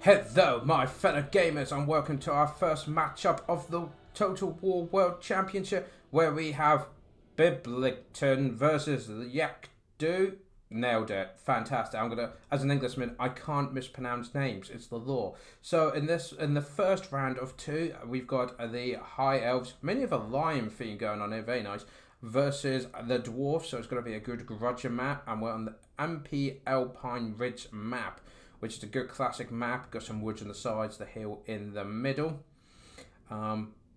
Hello, my fellow gamers, and welcome to our first matchup of the Total War World Championship, where we have Biblington versus Yekdo. Nailed it. Fantastic. As an Englishman, I can't mispronounce names. It's the law. So in the first round of two, we've got the High Elves, many of a lion theme going on here, very nice, versus the Dwarfs. So it's going to be a good grudger map, and we're on the MP Alpine Ridge map, which is a good classic map. Got some woods on the sides, the hill in the middle.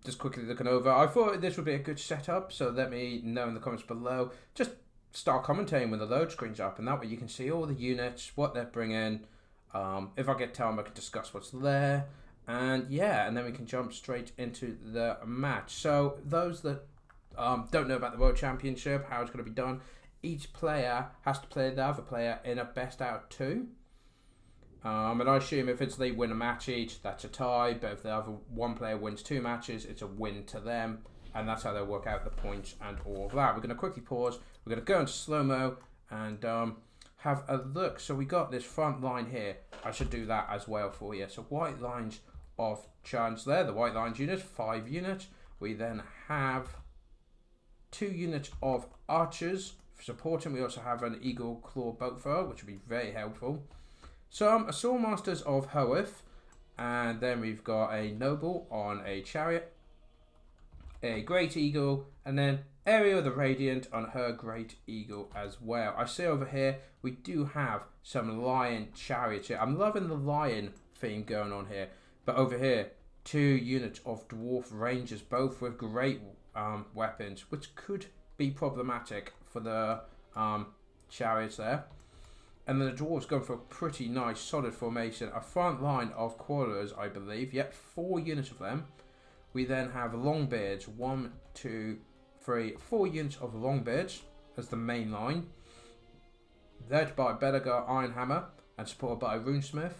Just quickly looking over, I thought this would be a good setup, so let me know in the comments below. Just start commentating when the load screen's up, and that way you can see all the units, what they're bringing. If I get time, I can discuss what's there. And yeah, and then we can jump straight into the match. So those that don't know about the World Championship, how it's going to be done, each player has to play the other player in a best out of two. And I assume if they win a match each, that's a tie. But if the other one player wins two matches, it's a win to them. And that's how they'll work out the points and all of that. We're going to quickly pause. We're going to go into slow-mo and have a look. So we got this front line here. I should do that as well for you. So white lines of charge there. The white lines units, 5 units. We then have 2 units of archers for supporting. We also have an eagle claw boat thrower, which will be very helpful. Some Assault Masters of Hoeth, and then we've got a Noble on a Chariot, a Great Eagle, and then Ariel the Radiant on her Great Eagle as well. I see over here we do have some Lion Chariots here. I'm loving the Lion theme going on here. But over here, 2 units of Dwarf Rangers, both with great weapons, which could be problematic for the Chariots there. And then the Dwarves going for a pretty nice solid formation. A front line of Quarrelers, I believe. Yep, 4 units of them. We then have Longbeards. 1, 2, 3, 4 units of Longbeards as the main line. Led by Belegar Ironhammer and supported by Runesmith.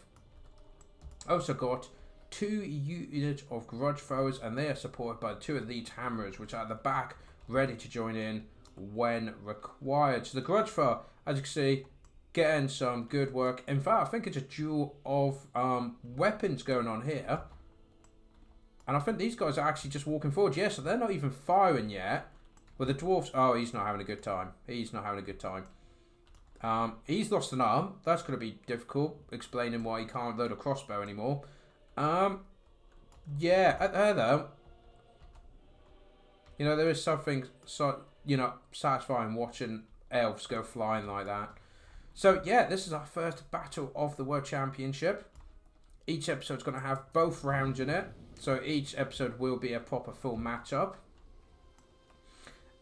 Also got 2 units of Grudge Throwers, and they are supported by 2 Elite Hammerers, which are at the back, ready to join in when required. So the Grudge Thrower, as you can see, getting some good work. In fact, I think it's a duel of weapons going on here. And I think these guys are actually just walking forward. Yeah, so they're not even firing yet. Well, the Dwarfs... Oh, he's not having a good time. He's not having a good time. He's lost an arm. That's going to be difficult, explaining why he can't load a crossbow anymore. Yeah, there though. You know, there is something, satisfying watching elves go flying like that. So yeah, this is our first battle of the World Championship. Each episode's going to have both rounds in it. So each episode will be a proper full matchup.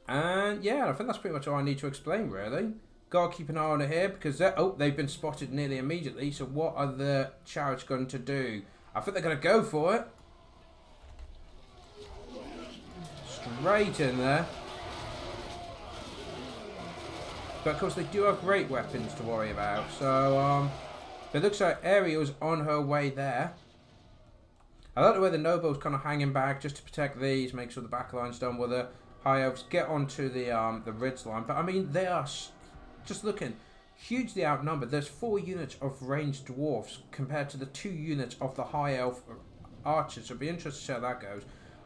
And yeah, I think that's pretty much all I need to explain really. Gotta keep an eye on it here because they've been spotted nearly immediately. So what are the Chariots going to do? I think they're going to go for it. Straight in there. But of course they do have great weapons to worry about. So it looks like Ariel's on her way there. I like the way the Noble's kind of hanging back just to protect these, make sure the back line's done. While the High Elves get onto the ridge line. But I mean, they are just looking hugely outnumbered. There's 4 units of ranged dwarfs compared to the 2 units of the High Elf archers. So it'll be interesting to see how that goes.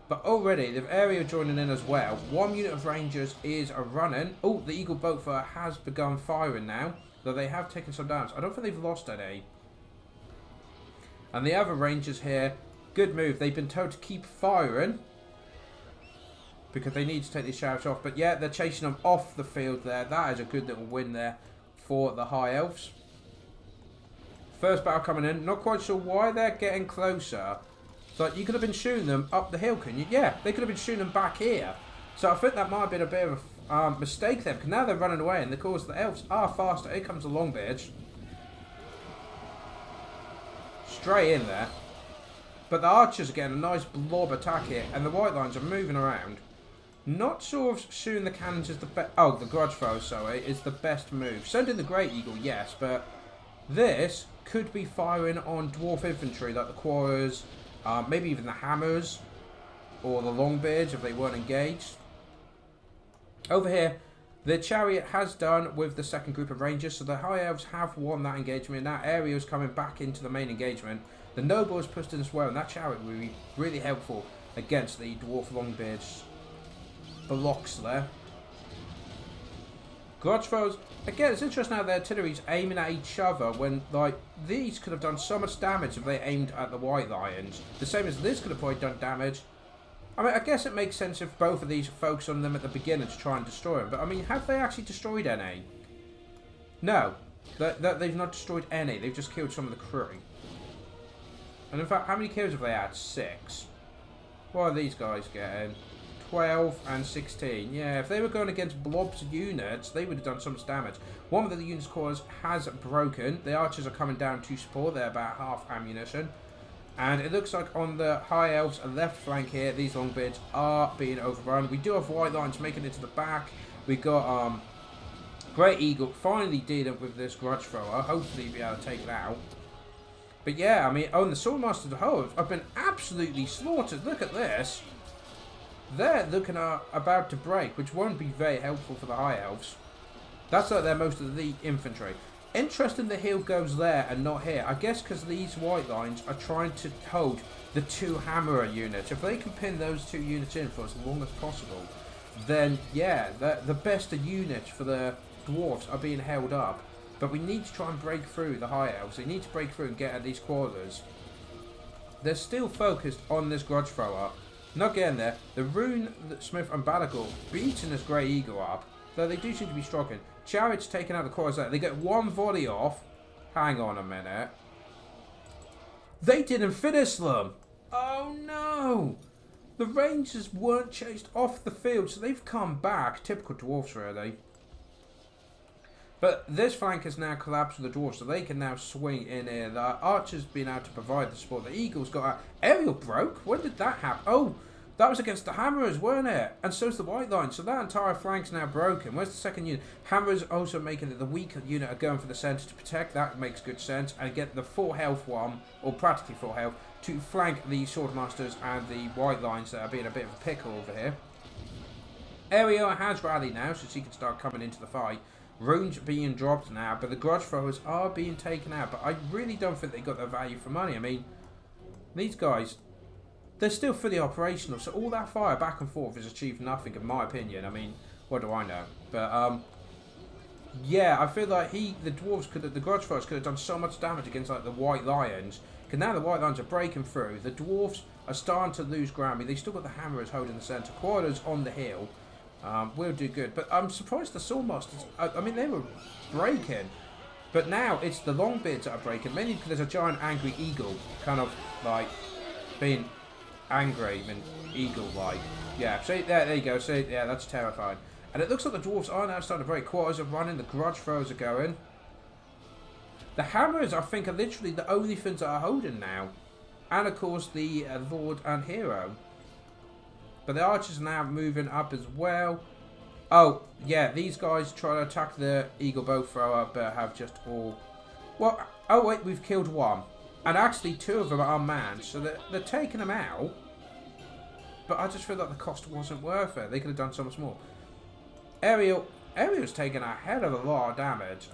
But already, they've Ariel joining in as well. 1 unit of Rangers is running. Oh, the Eagle Boat Thrower has begun firing now. Though they have taken some damage. I don't think they've lost any. And the other Rangers here, good move. They've been told to keep firing. Because they need to take these shouts off. But yeah, they're chasing them off the field there. That is a good little win there for the High Elves. First battle coming in. Not quite sure why they're getting closer. So you could have been shooting them up the hill, couldn't you? Yeah, they could have been shooting them back here. So I think that might have been a bit of a mistake there. Because now they're running away. And of course the elves are faster. Here comes the Longbeards. Straight in there. But the archers are getting a nice blob attack here. And the white lines are moving around. Not sure if shooting the cannons is the best... Oh, the Grudge Thrower, sorry, is the best move. Sending the Great Eagle, yes. But this could be firing on Dwarf Infantry like the Quarrelers... maybe even the Hammers or the Longbeards if they weren't engaged. Over here, The chariot has done with the second group of rangers, so the High Elves have won that engagement. That area is coming back into the main engagement. The noble is pushed in as well, and that chariot will be really helpful against the dwarf longbeards blocks there. Grudge throws. Again, it's interesting how the artillery's aiming at each other when, like, these could have done so much damage if they aimed at the White Lions. The same as this could have probably done damage. I mean, I guess it makes sense if both of these focus on them at the beginning to try and destroy them. But, I mean, have they actually destroyed any? No. They've not destroyed any. They've just killed some of the crew. And, in fact, how many kills have they had? 6. What are these guys getting? 12 and 16. Yeah, if they were going against Blob's units, they would have done so much damage. One of the unit's cores has broken. The archers are coming down to support. They're about half ammunition. And it looks like on the High Elves left flank here, these longbeards are being overrun. We do have White Lions making it to the back. We've got Great Eagle finally dealing with this grudge thrower. Hopefully be able to take it out. But yeah, I mean, the Swordmasters of the whole have been absolutely slaughtered. Look at this. They're looking about to break, which won't be very helpful for the High Elves. That's like they're most of the infantry. Interesting the hill goes there and not here. I guess because these White Lines are trying to hold the 2 Hammerer units. If they can pin those 2 units in for as long as possible, then yeah, the best units for the Dwarfs are being held up. But we need to try and break through the High Elves. They need to break through and get at these quarters. They're still focused on this grudge thrower. Not getting there. The Rune, Smith and Balagor beating this Grey Eagle up. Though they do seem to be struggling. Chariot's taking out the quarters there. They get 1 volley off. Hang on a minute. They didn't finish them. Oh no. The Rangers weren't chased off the field, so they've come back. Typical Dwarfs, really. But this flank has now collapsed with the Dwarfs, so they can now swing in here. The Archer's been able to provide the support. The Eagle's got out. Aerial broke? When did that happen? Oh, that was against the Hammerers, weren't it? And so's the White Line. So that entire flank's now broken. Where's the second unit? Hammerers also making it the weaker unit are going for the centre to protect. That makes good sense. And get the full health one, or practically full health, to flank the Swordmasters and the White Lines that are being a bit of a pickle over here. Ariel has rallied now, so she can start coming into the fight. Runes being dropped now, but the grudge throwers are being taken out. But I really don't think they got their value for money. I mean, these guys, they're still fully operational, so all that fire back and forth has achieved nothing, in my opinion. I mean, what do I know? But yeah, I feel like the dwarves the grudge throwers could have done so much damage against like the White Lions. Because now the White Lions are breaking through. The dwarves are starting to lose ground. I mean, they still got the Hammerers holding the centre. Quarters on the hill. We'll do good. But I'm surprised the Swordmasters, I mean, they were breaking. But now it's the Longbeards that are breaking. Mainly because there's a giant angry eagle kind of like being angry and eagle-like. Yeah, so there you go. So yeah, that's terrifying. And it looks like the Dwarfs are now starting to break. Quarters are running. The grudge throws are going. The Hammers, I think, are literally the only things that are holding now. And, of course, the Lord and Hero. But the Archers are now moving up as well. Oh, yeah, these guys try to attack the Eagle Bow Thrower, but have just all... Well, oh wait, we've killed 1. And actually 2 of them are unmanned, so they're taking them out. But I just feel like the cost wasn't worth it. They could have done so much more. Ariel's taken a hell of a lot of damage.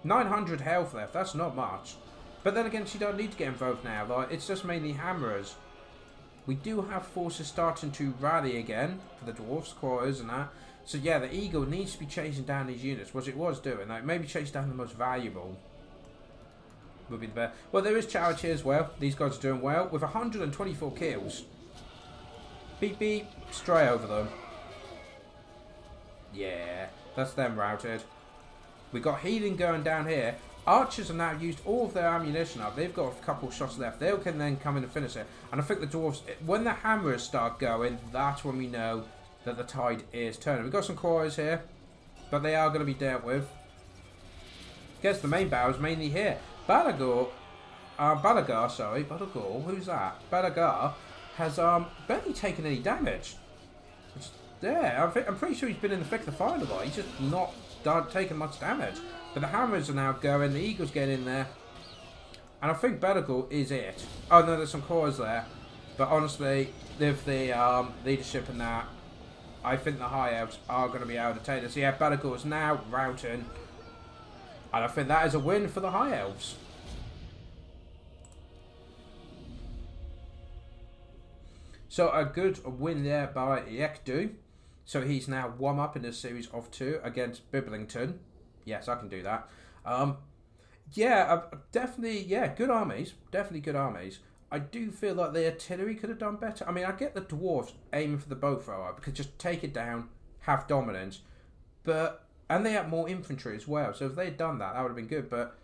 900 health left, that's not much. But then again, she don't need to get involved now. Like, it's just mainly Hammerers. We do have forces starting to rally again for the Dwarfs, quarters and that. So yeah, the Eagle needs to be chasing down these units, which it was doing. Like, maybe chase down the most valuable would be the best. Well, there is Charity as well. These guys are doing well with 124 kills. Beep beep, stray over them. Yeah, that's them routed. We got healing going down here. Archers have now used all of their ammunition up. They've got a couple shots left. They can then come in and finish it. And I think the Dwarves, when the Hammerers start going, that's when we know that the tide is turning. We've got some quarries here, but they are going to be dealt with. Guess the main battle is mainly here. Balagor, who's that? Balagar has barely taken any damage. Yeah, I'm pretty sure he's been in the thick of the fight a lot. He's just not taking much damage. But the Hammers are now going. The Eagles get in there. And I think Belagor is it. Oh, no, there's some cores there. But honestly, with the leadership and that, I think the High Elves are going to be able to take this. Yeah, Be'lakor now routing. And I think that is a win for the High Elves. So a good win there by Yekdo. So he's now 1 up in a series of 2 against Biblington. Yes, I can do that. Yeah, definitely, yeah, good armies. Definitely good armies. I do feel like the artillery could have done better. I mean, I get the Dwarfs aiming for the bow thrower because just take it down, have dominance. And they have more infantry as well. So if they had done that, that would have been good. But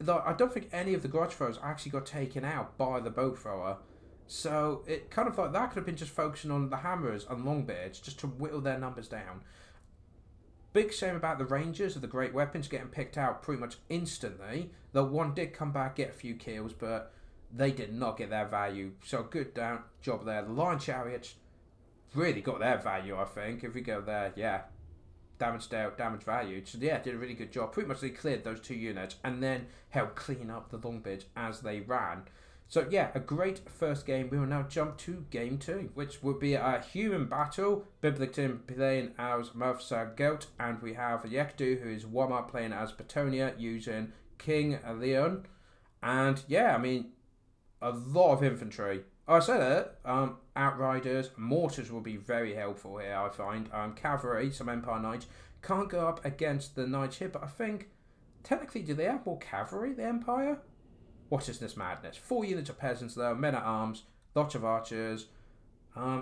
I don't think any of the grudge throwers actually got taken out by the bow thrower. So it kind of like that could have been just focusing on the hammers and longbeards just to whittle their numbers down. Big shame about the rangers of the great weapons getting picked out pretty much instantly. Though one did come back, get a few kills, but they did not get their value. So good job there. The line chariots really got their value, I think. If we go there, yeah. Damaged out, damage valued. So yeah, did a really good job. Pretty much they cleared those 2 units and then helped clean up the longbeards as they ran. So yeah, a great first game. We will now jump to game 2, which will be a human battle. Biblington playing as Goat, and we have Yekdo, who is 1 up playing as Bretonnia using King Leon. And yeah, I mean, a lot of infantry. Oh, I said it. Outriders, mortars will be very helpful here, I find. Cavalry, some Empire Knights. Can't go up against the Knights here, but I think, technically, do they have more cavalry, the Empire? What is this madness? 4 units of peasants though, men-at-arms, lots of archers.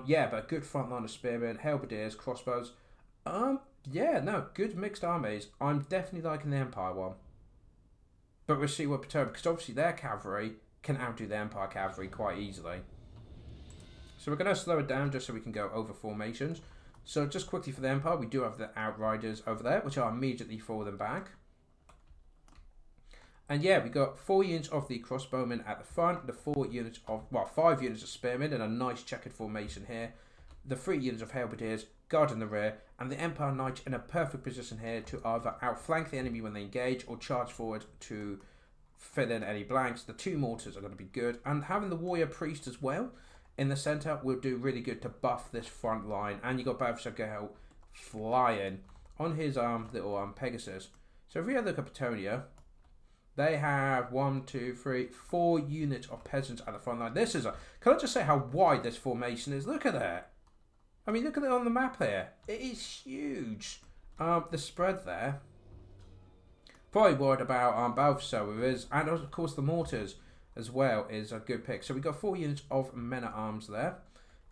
Yeah, but a good front line of spearmen, halberdiers, crossbows. Yeah, no, good mixed armies. I'm definitely liking the Empire one. But we'll see what Bretonnia, because obviously their cavalry can outdo the Empire cavalry quite easily. So we're going to slow it down just so we can go over formations. So just quickly for the Empire, we do have the Outriders over there, which I'll immediately forward them back. And yeah, we got 4 units of the crossbowmen at the front, the 5 units of spearmen in a nice checkered formation here, the 3 units of halberdiers guarding the rear, and the Empire Knights in a perfect position here to either outflank the enemy when they engage or charge forward to fill in any blanks. The 2 mortars are going to be good, and having the warrior priest as well in the centre will do really good to buff this front line. And you got Bavsagel flying on his little Pegasus. So if we have a look at Bretonnia, they have 4 units of peasants at the front line. This is can I just say how wide this formation is? Look at that. I mean, look at it on the map here. It is huge. The spread there. Probably worried about Balthasar is, and of course the mortars as well is a good pick. So we got 4 units of men-at-arms there.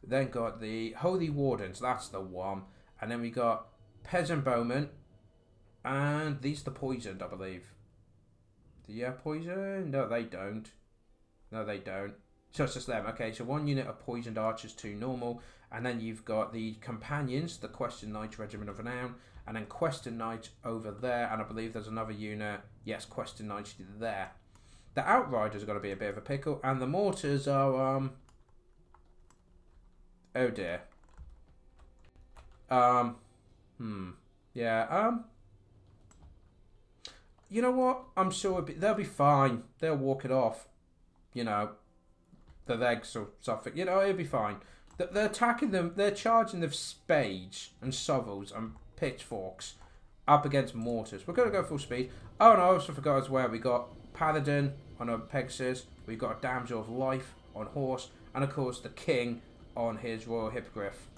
Then got the Holy Wardens, that's the one. And then we got Peasant Bowmen. And these are the poisoned, I believe. Yeah, poison? No, they don't. No, they don't. So it's just them. Okay, so 1 unit of poisoned archers, 2 normal. And then you've got the companions, the Quested Knights Regiment of Renown. And then Quested Knights over there. And I believe there's another unit. Yes, Quested Knights there. The Outriders are going to be a bit of a pickle. And the mortars are, oh dear. Yeah, you know what? I'm sure they'll be fine. They'll walk it off. You know, the legs or something. You know, it'll be fine. They're attacking them. They're charging the spades and shovels and pitchforks up against mortars. We're going to go full speed. Oh, and I also forgot as well. We got Paladin on a Pegasus. We've got a Damsel of Life on horse. And of course, the King on his Royal Hippogriff.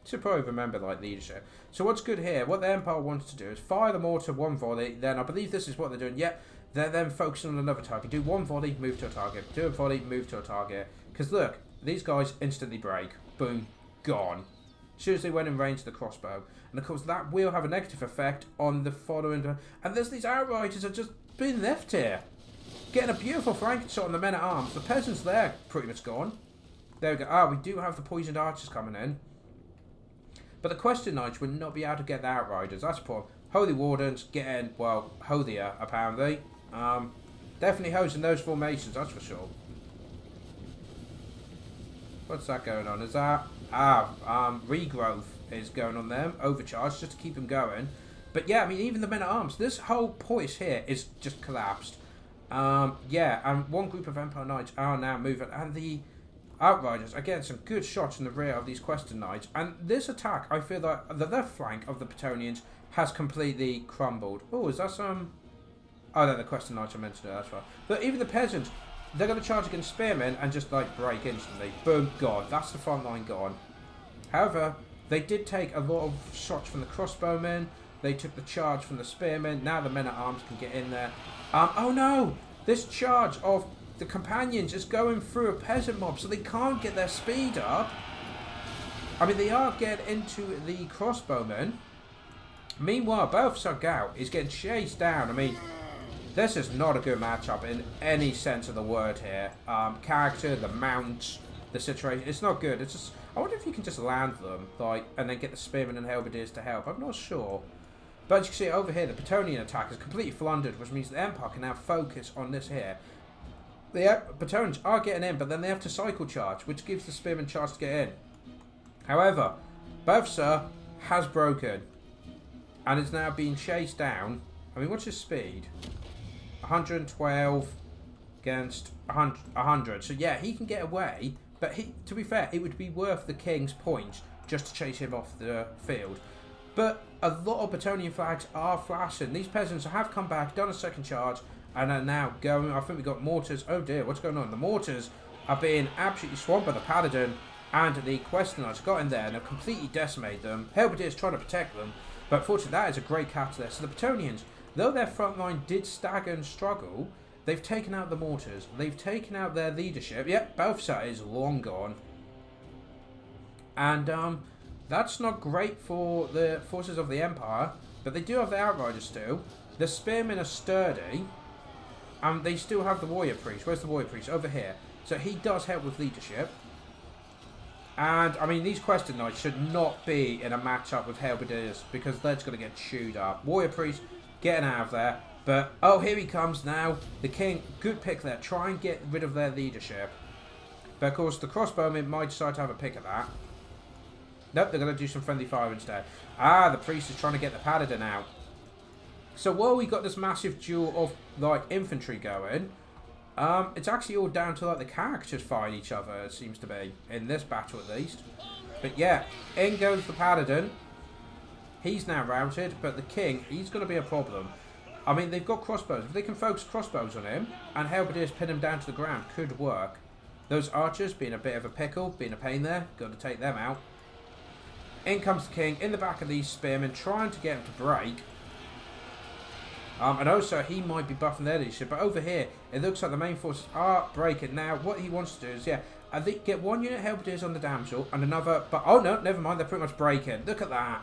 Should probably remember like leadership. So what's good here, what the Empire wants to do is fire the mortar 1 volley, then I believe this is what they're doing. Yep, they're then focusing on another target. Do 1 volley, move to a target. Do a volley, move to a target. Because look, these guys instantly break. Boom, gone. As soon as they went in range of the crossbow. And of course that will have a negative effect on the following. And there's these Outriders are just being left here. Getting a beautiful flank shot on the men-at-arms. The peasants there pretty much gone. There we go. Ah, we do have the poisoned archers coming in. But the Quested Knights would not be able to get the Outriders. That's the problem. Holy Wardens getting, well, holier, apparently. Definitely hosing those formations, that's for sure. What's that going on? Is that... regrowth is going on them. Overcharge, just to keep them going. But yeah, I mean, even the men-at-arms. This whole point here is just collapsed. Yeah, and 1 group of Empire Knights are now moving. And the Outriders are getting some good shots in the rear of these Questing Knights, and this attack, I feel like the left flank of the Bretonnians has completely crumbled. Oh, is that some... Oh, no, the Questing Knights I mentioned it, that's right. But even the peasants, they're going to charge against spearmen and just, like, break instantly. Boom, gone. That's the front line gone. However, they did take a lot of shots from the crossbowmen. They took the charge from the spearmen. Now the men-at-arms can get in there. Oh, no! This charge of the companions is going through a peasant mob, so they can't get their speed up. I mean, they are getting into the crossbowmen. Meanwhile, Balthasar Gout is getting chased down. I mean, this is not a good matchup in any sense of the word here. Character, the mounts, the situation. It's not good. It's just... I wonder if you can just land them, like, and then get the spearmen and halberdiers to help. I'm not sure. But as you can see over here, the Bretonnian attack is completely floundered, which means the Empire can now focus on this here. The Bretonnians are getting in, but then they have to cycle charge, which gives the spearmen chance to get in. However, Balthasar has broken and is now being chased down. I mean, what's his speed? 112 against 100. So yeah, he can get away, but to be fair, it would be worth the king's points just to chase him off the field. But a lot of Bretonnian flags are flashing. These peasants have come back, done a second charge, and are now going. I think we've got mortars. Oh dear, what's going on? The mortars are being absolutely swamped by the paladin, and the Questing Knights got in there and have completely decimated them. Halberdiers trying to protect them, but fortunately that is a great catch there. So the Bretonnians, though their front line did stagger and struggle, they've taken out the mortars. They've taken out their leadership. Yep, Balthasar is long gone. And that's not great for the forces of the Empire, but they do have the Outriders still. The Spearmen are sturdy, and they still have the Warrior Priest. Where's the Warrior Priest? Over here. So he does help with leadership. And, I mean, these Questing Knights should not be in a matchup with Halberdiers, because they're just going to get chewed up. Warrior Priest getting out of there. But, oh, here he comes now. The King, good pick there. Try and get rid of their leadership. But, of course, the crossbowmen might decide to have a pick at that. Nope, they're going to do some friendly fire instead. Ah, the priest is trying to get the paladin out. So while we got this massive duel of, like, infantry going, it's actually all down to, like, the characters fighting each other, it seems to be. In this battle, at least. But, yeah, in goes the paladin. He's now routed, but the king, he's going to be a problem. I mean, they've got crossbows. If they can focus crossbows on him, and halberdiers pin him down to the ground, could work. Those archers being a bit of a pickle, being a pain there. Got to take them out. In comes the king, in the back of these spearmen, trying to get him to break. And also, he might be buffing their leadership. But over here, it looks like the main forces are breaking. Now, what he wants to do is, yeah, I think get one unit halberdiers on the damsel, and another... But, oh, no, never mind, they're pretty much breaking. Look at that.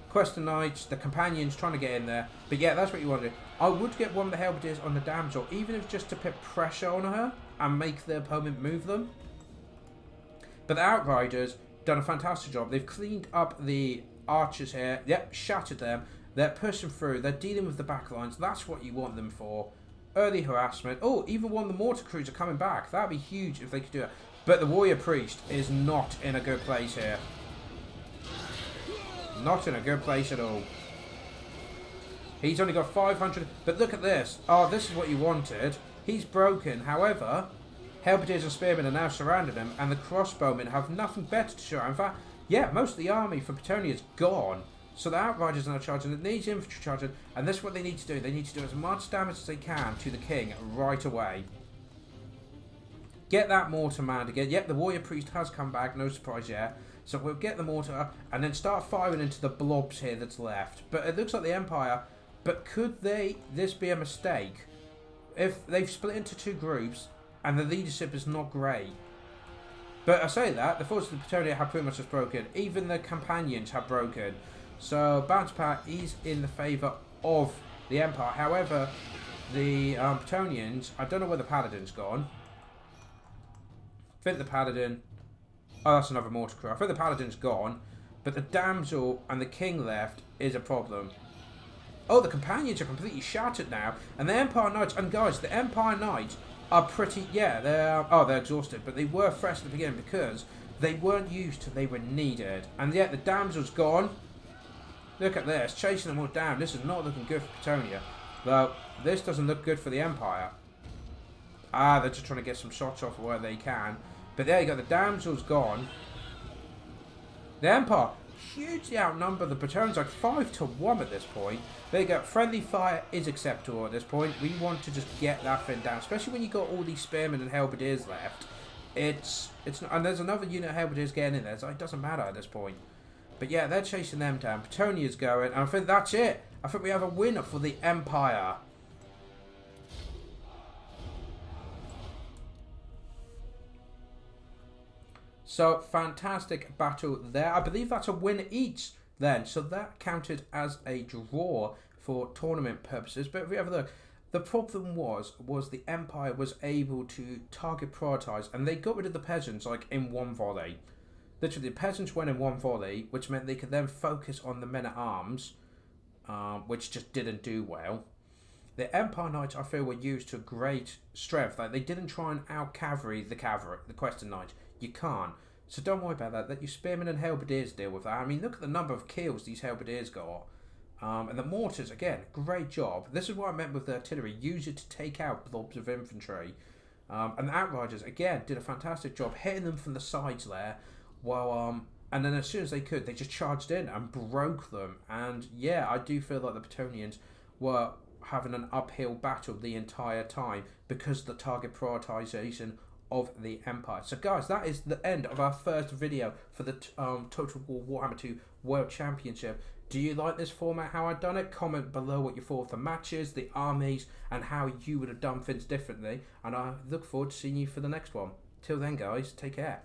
Questing Knights, the companions trying to get in there. But, yeah, that's what you want to do. I would get one of the halberdiers on the damsel, even if just to put pressure on her and make the opponent move them. But the Outriders... done a fantastic job. They've cleaned up the archers here. Yep, shattered them. They're pushing through. They're dealing with the back lines. That's what you want them for. Early harassment. Oh, even one of the mortar crews are coming back. That'd be huge if they could do it. But the warrior priest is not in a good place here. Not in a good place at all. He's only got 500. But look at this. Oh, this is what you wanted. He's broken. However... halberdiers and spearmen are now surrounding him, and the crossbowmen have nothing better to show. In fact, yeah, most of the army for Bretonnia is gone. So the Outriders are now charging. It needs infantry charging, and this is what they need to do. They need to do as much damage as they can to the king right away. Get that mortar manned again. Yep, the warrior priest has come back. No surprise yet. So we'll get the mortar, and then start firing into the blobs here that's left. But it looks like the Empire... But could this be a mistake? If they've split into two groups... and the leadership is not great. But I say that, the forces of Bretonnia have pretty much just broken. Even the companions have broken. So, bounce pack is in the favour of the Empire. However, the Bretonnians, I don't know where the Paladin's gone. I think the Paladin... Oh, that's another mortar crew. I think the Paladin's gone. But the Damsel and the King left is a problem. Oh, the companions are completely shattered now. And the Empire Knights... And guys, the Empire Knights... are pretty, yeah, they're exhausted, but they were fresh at the beginning because they weren't used till they were needed. And yet the damsel's gone. Look at this, chasing them all down. This is not looking good for Bretonnia. Though, this doesn't look good for the Empire. Ah, they're just trying to get some shots off where they can. But there you go, the damsel's gone. The Empire hugely outnumber the Bretonnians, like 5-1 at this point. There you go, friendly fire is acceptable at this point. We want to just get that thing down, especially when you got all these spearmen and halberdiers left. It's not, and there's another unit of halberdiers getting in there, so it doesn't matter at this point. But yeah, they're chasing them down. Bretonnia's going, and I think that's it. I think we have a winner for the Empire. So, fantastic battle there. I believe that's a win each then. So that counted as a draw for tournament purposes. But if we have a look, the problem was the Empire was able to target prioritise, and they got rid of the peasants like in one volley. Literally, the peasants went in one volley, which meant they could then focus on the men-at-arms, which just didn't do well. The Empire Knights, I feel, were used to great strength. Like, they didn't try and out-cavalry the Questing Knights. You can't. So don't worry about that. Let your spearmen and halberdiers deal with that. I mean, look at the number of kills these halberdiers got. And the mortars, again, great job. This is what I meant with the artillery. Use it to take out blobs of infantry. And the outriders, again, did a fantastic job hitting them from the sides there. While, and then as soon as they could, they just charged in and broke them. And yeah, I do feel like the Bretonnians were having an uphill battle the entire time because of the target prioritization of the Empire. So guys, that is the end of our first video for the Total War Warhammer 2 World Championship. Do you like this format, how I've done it? Comment below what you thought of the matches, the armies, and how you would have done things differently. And I look forward to seeing you for the next one. Till then guys, take care.